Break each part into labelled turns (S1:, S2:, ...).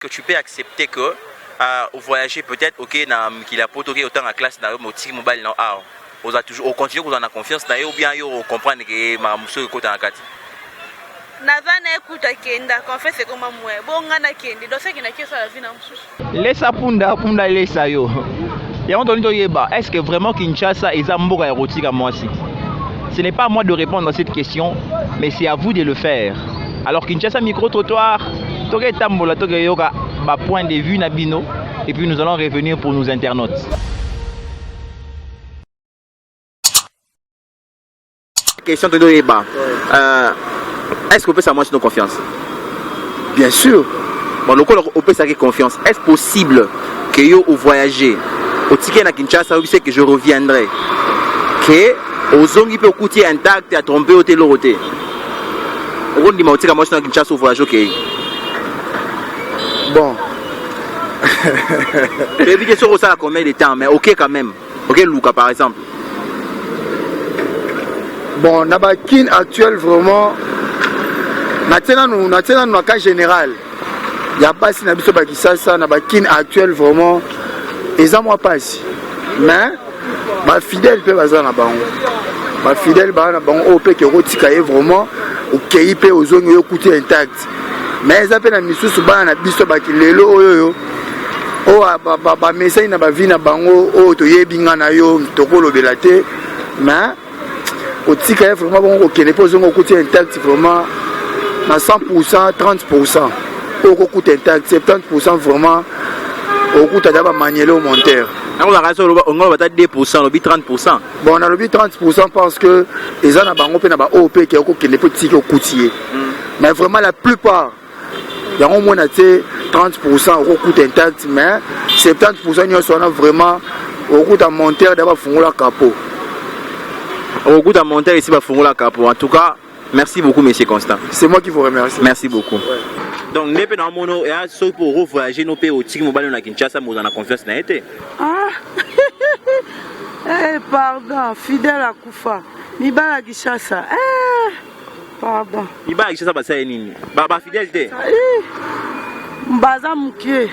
S1: Que tu peux accepter que voyager peut-être ok na qu'il a potoké autant en classe na moti mobile na ah on a toujours on continue qu'on a confiance na ou bien yo comprendre que ma muso ko ta nakati
S2: nazana ekuta kenda confesse comme moi bonga na kendi do ce qui na kesa la vie na mususu
S3: laisse punda laisse yo et on donne yeba est-ce que vraiment Kinshasa est mboka érotique à moi aussi? Ce n'est pas à moi de répondre à cette question mais c'est à vous de le faire. Alors Kinshasa micro trottoir toke tambola toke yoka ba point de vue Nabino et puis nous allons revenir pour nos internautes.
S1: Question de Yeba. Est-ce qu'on peut savoir si nos confiance?
S4: Bien sûr.
S1: Bon, le on peut savoir confiance. Est-ce possible que yo au voyager au ticket na Kinshasa où c'est que je reviendrai que aux zongi peut coûter intact à tromper au téloroté. On dit mautika moi na Kinshasa au voyage OK.
S4: Bon.
S1: Et puis sur ça combien de temps mais OK quand même. OK Luka par exemple.
S4: Bon, Nabakin actuel vraiment Natena nous cas général. Il y a pas si nabiso bakisasa Nabakin actuel vraiment eza moi passe. Mais ma fidèle peut baza na bango. Ma fidèle ba na bango au pe que rotika est vraiment au KIP aux zones yo coûter intact. Mais ça peut na misusu ba na biso bakilelo oyo o ba message na ba vie na bango o to yebinga na yo to kolobela te mais au tika vraiment bon OK ne pose on coûter intact vraiment na 100% 30% au coûter intact 70% vraiment au coût d'aba manier au monteur.
S1: On a raison on va peut-être 2% le 30%.
S4: Bon on a le 30% parce que les gens na bango pe na ba OP qui au ne peut tika au coûtier. Mais vraiment la plupart il y a au moins 30% au coût intact mais 70% nous sont vraiment au coût à monteur d'aba fongola capot.
S1: Au goût d'un monteur ici va fournir la capo. En tout cas, merci beaucoup monsieur Constant.
S4: C'est moi qui vous remercie.
S1: Merci beaucoup. Ouais. Donc n'est pas dans mono et à ceux pour revoyager nos pays au Tigre mobile na Kinshasa nous en a confiance na été.
S5: Ah. Eh pardon, fidèle à Koufa. Mi bala Kinshasa. Eh. Pardon.
S1: Mi bala Kinshasa ba ça nini? Ba fidélité.
S5: Mbaza mukie.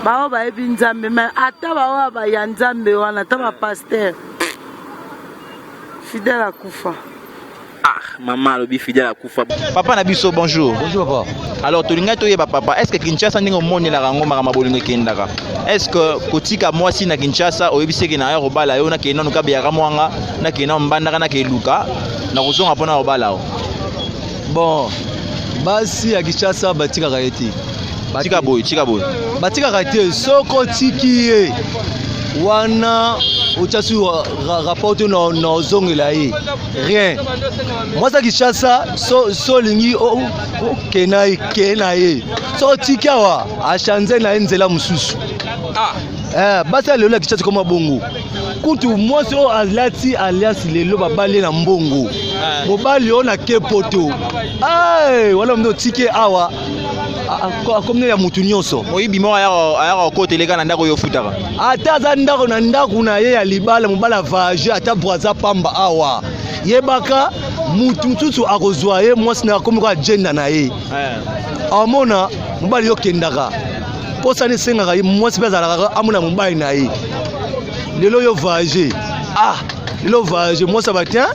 S5: Ba ba ebi nzambe mais ata ba ya nzambe wana ata ba pasteur. Fidèle à Koufa.
S1: Ah, maman, le fidèle à Koufa.
S3: Papa Nabiso, bonjour.
S6: Bonjour papa.
S3: Alors, tu as papa, est-ce que Kinshasa n'est pas monde la rango marama bolingo kendaka? Est-ce que kotika moi si na Kinshasa o ebise ke na ya robala yo na ke nanu ka biara mwanga na ke na mbandaka na ke luka na kozonga pona robala o?
S6: Bon, basi ya Kinshasa batika kaeti.
S3: Tika boy.
S6: Batika kaeti soko tiki wana uchasu rapporte na zongela yi rien. Moi ça Kinshasa so lingi o kenaye so tikawa achanze na nzela mususu basa lelo Kinshasa koma bongo kutu moi so alati alias lelo babale na mbongo mobali ona kepoto wala mno tike awa comme ya mutu nyonso
S3: moyibi mo aya ko teleka na ndako yo futaka
S6: ata za ndako na ndako na ye ya libala mobala vage ata braza pamba awa yebaka mutu tutu akozwa ye mwasi na komiko agenda na ye amona mobali yo kendaka posa ne sengaka ye mwasi pe azalaka amona mobali na ye lelo yo vage lelo vage mwasi abatien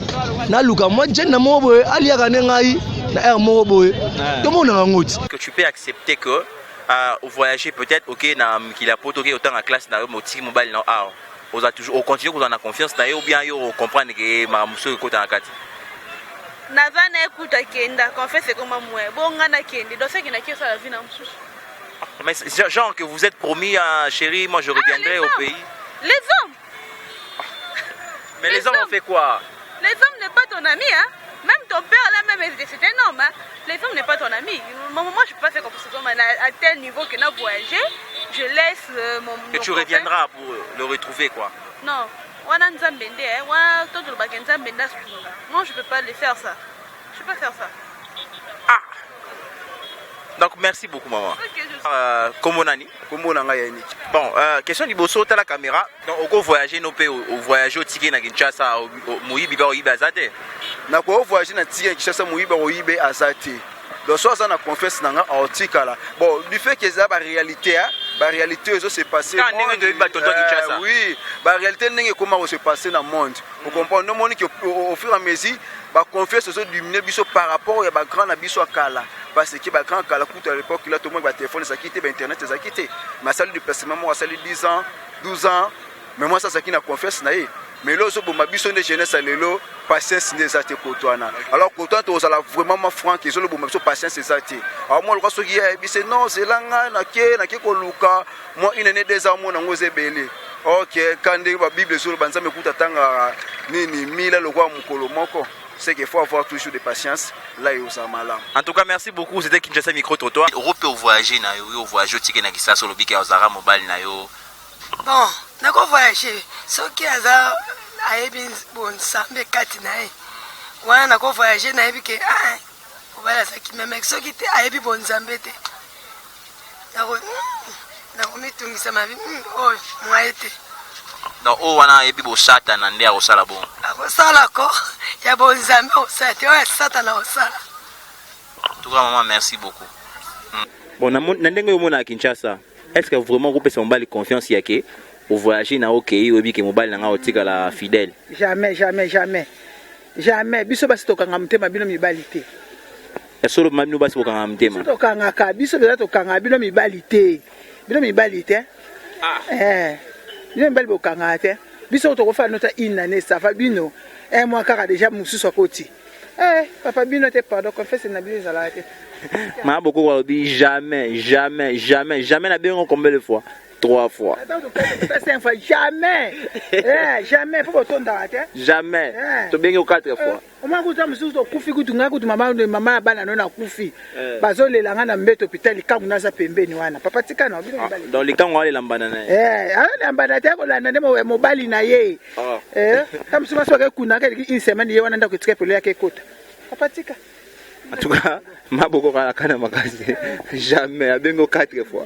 S6: naluka mwa jenda moko boye aliaka ne ngai na air moko boye tomonaka ngoti.
S1: Que tu peux accepter que voyager peut-être OK na qu'il a potoké autant en classe na moti mobile na ah on a toujours on continue qu'on a confiance na ou bien yo comprendre que ma muso ko ta nakati.
S2: Nazana ekuta kenda confesse comme moi bonga na kendi do ce qui na kesa la vie na mususu.
S1: Mais genre que vous êtes promis chérie moi je reviendrai au pays.
S2: Les hommes.
S1: Mais les hommes ont fait quoi?
S2: Les hommes n'est pas ton ami hein. Même ton père là même c'est un homme hein. Les hommes n'est pas ton ami. Moi je peux pas faire comme ça à tel niveau que n'a voyagé, je laisse mon
S1: que tu reviendras pour le retrouver quoi.
S2: Non. Wana nzambende hein. Wana toto ba nzambenda sunga. Non, je peux pas le faire ça. Je peux pas faire ça.
S1: Donc merci beaucoup maman. Comment nani?
S4: Comment nanga yani?
S1: Bon, question du bosso ta la caméra. Donc au voyager nos pays au voyager au ticket na Kinshasa au Moyibi ba Oyibe azate.
S4: Na ko voyager na ticket Kinshasa Moyibi Oyibe azate.
S7: donc soit ça na confiance nanga otikala bon du fait que ça ba réalité ça se passer oui ba réalité ndenge comment se passer dans monde vous comprenez non moni que au fur et à mesure ba confiance se diminuer biso par rapport ya ba grand na biso akala parce que ba grand kala coûte à l'époque là tout le monde ba téléphone ça quitter ba internet ça quitter ma salle de placement moi salle 10 ans 12 ans mais moi ça qui na confiance na mais là so bomba biso de jeunesse lelo patience des até kotwana alors kotoana to sala vraiment franc que so le bomba biso patience des até alors moi le so qui est non c'est là na ke ko luka moi une année 2 ans moi na ngoze belé OK quand la bible sur banza me kuta tanga nini mila le kwa mukolo moko c'est qu'il faut avoir toujours de patience là et au samala.
S3: En tout cas, merci beaucoup. C'était Kinshasa Micro Trottoir. Europe au voyager na yo, au voyager tike na kisa solo biki ya Zara mobile na yo.
S8: Bon, na ko voyager. So ki aza ayebi bon sambe kati na ye. Wana na ko voyager na yebi ke ko bala sa ki meme so ki te ayebi bon zambe te. Na ko mitungisa mabi oh mwaete.
S3: Donc oh wana yebi bo sata na ndia osala bon.
S8: Akosala ko ya bon zambe osata o sata na osala.
S3: En tout cas maman merci beaucoup. Bon na ndenge yo mona Kinshasa. Est-ce que vraiment vous pouvez mobile confiance yake au voyager na OK obi ke mobile nga otika la fidèle?
S5: Jamais biso basi tokanga mtema bino mibalite.
S3: Solo mabino basi tokanga mtema.
S5: Tokanga ka biso beza tokanga bino mibalite. Bino mibalite. Bino mibali bokanga te. Biso tokofa nota inane ça va bino. Un mois kaka déjà mususu akoti. Papa bino te pardon confesse na bino zala te.
S3: Ma beaucoup va dire jamais na bien combien de fois 3 fois.
S5: Attends, 5 fois jamais. Jamais faut que tonda te.
S3: Jamais. To bien 4 fois.
S5: O ma kuta mususu to kufi kutu nga kutu mama bana no na kufi. Bazo le langa na mbeto hôpital kangu naza pembeni wana. Papa tika na bino mbali.
S3: Dans les kangu wale lambana na.
S5: Lambana te ko landa ndemo mobali na ye. Kama sima so ke kuna ke une semaine ye wana ndako tika pele yake kota. Papa tika.
S3: En tout cas, ma beaucoup à la canne magasin. Jamais, à bien 4 fois.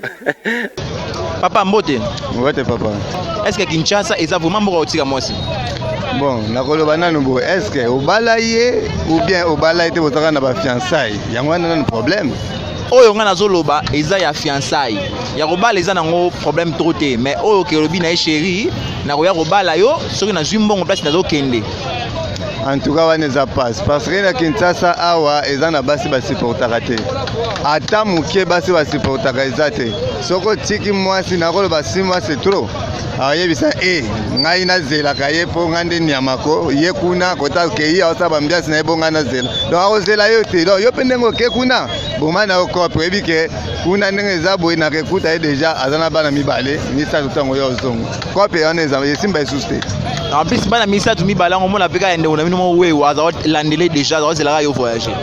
S3: Papa Mbote.
S6: Ouais, papa.
S3: Est-ce que Kinshasa est vraiment beaucoup aussi à moi aussi?
S6: Bon, na kolobana no est-ce que au balaye ou bien au balaye te botaka na ba fiançailles. Yango na problème.
S3: Oyo nga nazoloba eza ya fiançailles. Ya kobala eza nango problème trop te, mais oyo ke lobi na chérie, na koya kobala yo, soki na zwi mbongo place nazo kende.
S6: En tout cas, on passe parce que na Kinshasa awa ezana basi ba supportaka te. Ata muke basi ba supportaka ezate. Soko tiki mwasi na kolo basi mwasi c'est trop. Ayebisa ngai na zela kaye po ngande nyamako ye kuna kota ke ya osaba mbiasi na ebonga na zela. Donc akozela yo te. Donc yo pendengo ke kuna bomana oko prebi ke kuna ndenge za boy na rekuta déjà azana bana mibale ni sa tutango yo zongo. Ko pe on ezama yesimba esuste.
S3: En plus bana misa tu mibala ngo mona peka ende ona mino we wa za landele déjà za zela yo voyager.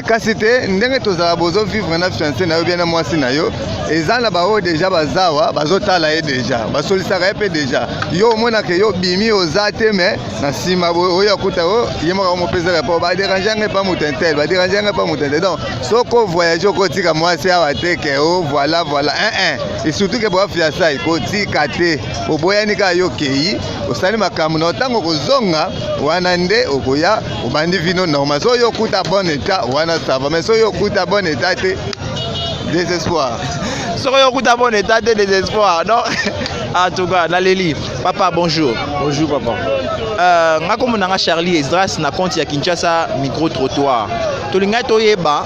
S6: Kasi te ndenge tozala bozo vivre na fiancé na yo bien na mwasi na yo ezala ba o déjà bazawa bazotala ye déjà basolisaka ye pe déjà yo mona ke yo bimi ozate mais na sima oyo kuta o yemo mo pesa pa ba déranger pas mutentel ba déranger pas mutentel donc soko voyager ko tika mwasi awa te ke o voilà et surtout que bo fiancé ko tika te oboyani ka yo kei osali makambo na tango kozonga wana nde okoya obandi vino normal so yo kuta bon état wana ça va mais so yo kuta bon état te désespoir
S3: so yo kuta bon état te désespoir non. En tout cas Naleli papa bonjour.
S6: Bonjour papa.
S3: Ngako monanga Charlie Esdras na compte ya Kinshasa Micro Trottoir. Tolinga toyeba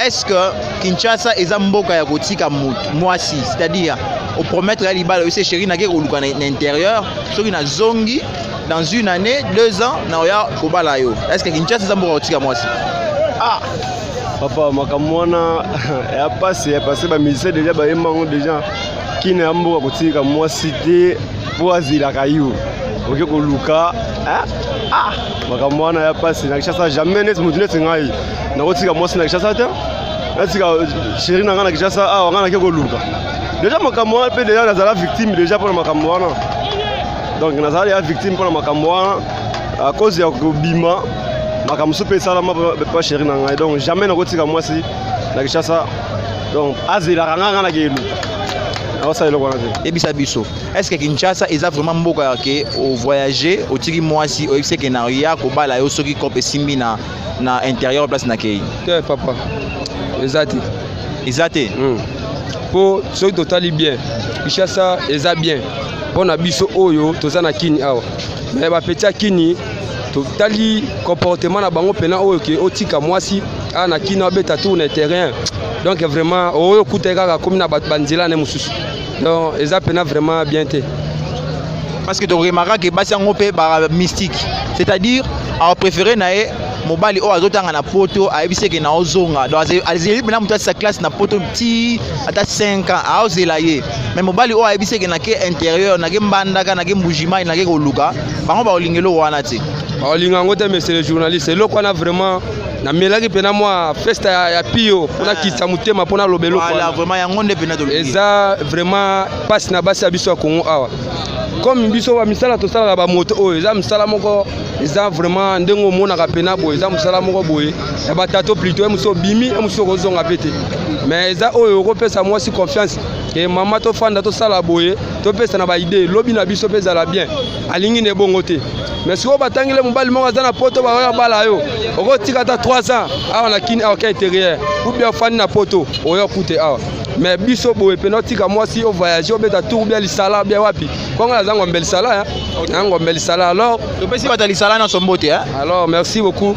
S3: est-ce que Kinshasa eza mboka ya kotika mwasi, c'est-à-dire au promettre ya libala yo se chérie na ke koluka na intérieur soki na zongi dans une année 2 ans na oya kobala yo. Est-ce que Kinshasa eza mboka kotika mwasi?
S9: Papa makamwana ya passé ba musicien déjà ba yemango déjà kine ya mboka kotika mwasi te po azila kayo. Ok koluka makamwana ya passé na Kinshasa jamais net mutune tsingai na kotika mwasi na Kinshasa te. Natika chérie na ngana Kinshasa ngana ke koluka. Déjà makamwana pe déjà nazala victime déjà pour makamwana. Donc nazala ya victime pour makamwana à cause ya kobima makamso pe sala ma pas chérie na ngai donc jamais na kotika mwasi na Kinshasa. Donc azela ngana na ke
S3: Ebisa biso. Est-ce que Kinshasa est vraiment mboka ke au voyager au tiki mwasi au exé ke na ya ko bala yo soki kope simbi na intérieur place na kei?
S6: Papa.
S10: Exact.
S3: Exact.
S10: Pour ceux qui totali bien, Kinshasa est bien. Pour Nabiso Oyo, toza na kini awa. Mais ba petit kini, totali comportement na bango pena oyo ke otika mwasi a na kini obeta tour na terrain. Donc vraiment oyo kuteka comme na banzela na mususu. Donc eza pena vraiment bien te.
S3: Parce que tu remarques que basi yango pe ba mystique. C'est-à-dire a préféré nae mobali o azotanga na poto ayebise ke na ozonga. Donc azeli bena mutu sa classe na poto petit ata 5 ans a ozela ye. Mais mobali o ayebise ke na ke intérieur na ke mbandaka na ke mbujima na ke koluka. Bango ba olingelo wana te.
S10: Ba olinga ngote mais c'est le journaliste. Le quoi na vraiment na melaki pena moi festa ya pio pona kitsa mutema pona lobelo kwa.
S3: Voilà vraiment yango nde pena to.
S10: Eza vraiment passe na basi abiso ya Congo awa. Comme biso wa misala to sala ba moto o eza misala moko eza vraiment ndengo mona ka pena bo eza misala moko boye ya batato plutôt muso bimi muso kozonga pete mais eza oyo ko pesa moi si confiance et maman to fanda to sala boye to pesa na ba idée lobi na biso pesa la bien alingi ne bongo te mais si o batangile mobali moko za na poto ba ya bala yo oko tika ta 3 ans awa na kini awa ka intérieur ou bien fani na poto oyo kute awa mais biso boye pena tika moi si o voyage o beta tour bien lisala bien wapi konga za ngombe lisala hein ngombe lisala alors
S3: to pesi batali sala na sombote hein
S10: alors merci beaucoup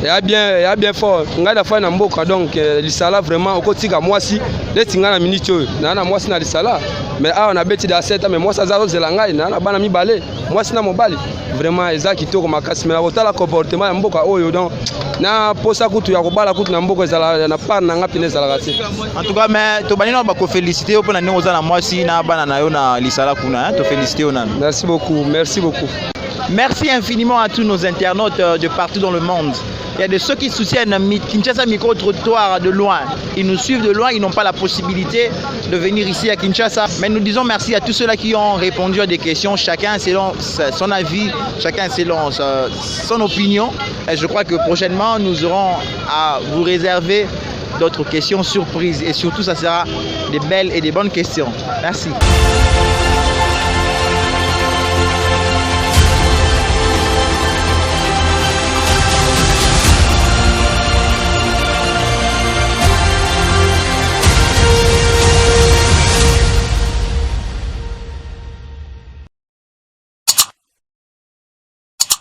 S10: il y a bien fort ngai da fa na mboka donc lisala vraiment okotika mwasi letinga na minute oyo na mwasi na lisala mais awa na beti da 7 mais mwasi azaro zela ngai na bana mibale mwasi na mobali vraiment eza kitoko makasi mais otala comportement ya mboka oyo donc na posa kutu ya kobala kutu na mboka ezala na part na nga pine ezala kasi
S3: en tout cas mais to banino ba ko féliciter opona ndenge oza na mwasi na bana na yo na lisala kuna hein to féliciter onana.
S10: Merci beaucoup.
S3: Merci infiniment à tous nos internautes de partout dans le monde. Il y a de ceux qui soutiennent Kinshasa Micro-Trottoir de loin. Ils nous suivent de loin, ils n'ont pas la possibilité de venir ici à Kinshasa. Mais nous disons merci à tous ceux-là qui ont répondu à des questions, chacun selon son avis, chacun selon son opinion. Et je crois que prochainement, nous aurons à vous réserver d'autres questions surprises. Et surtout, ça sera des belles et des bonnes questions. Merci.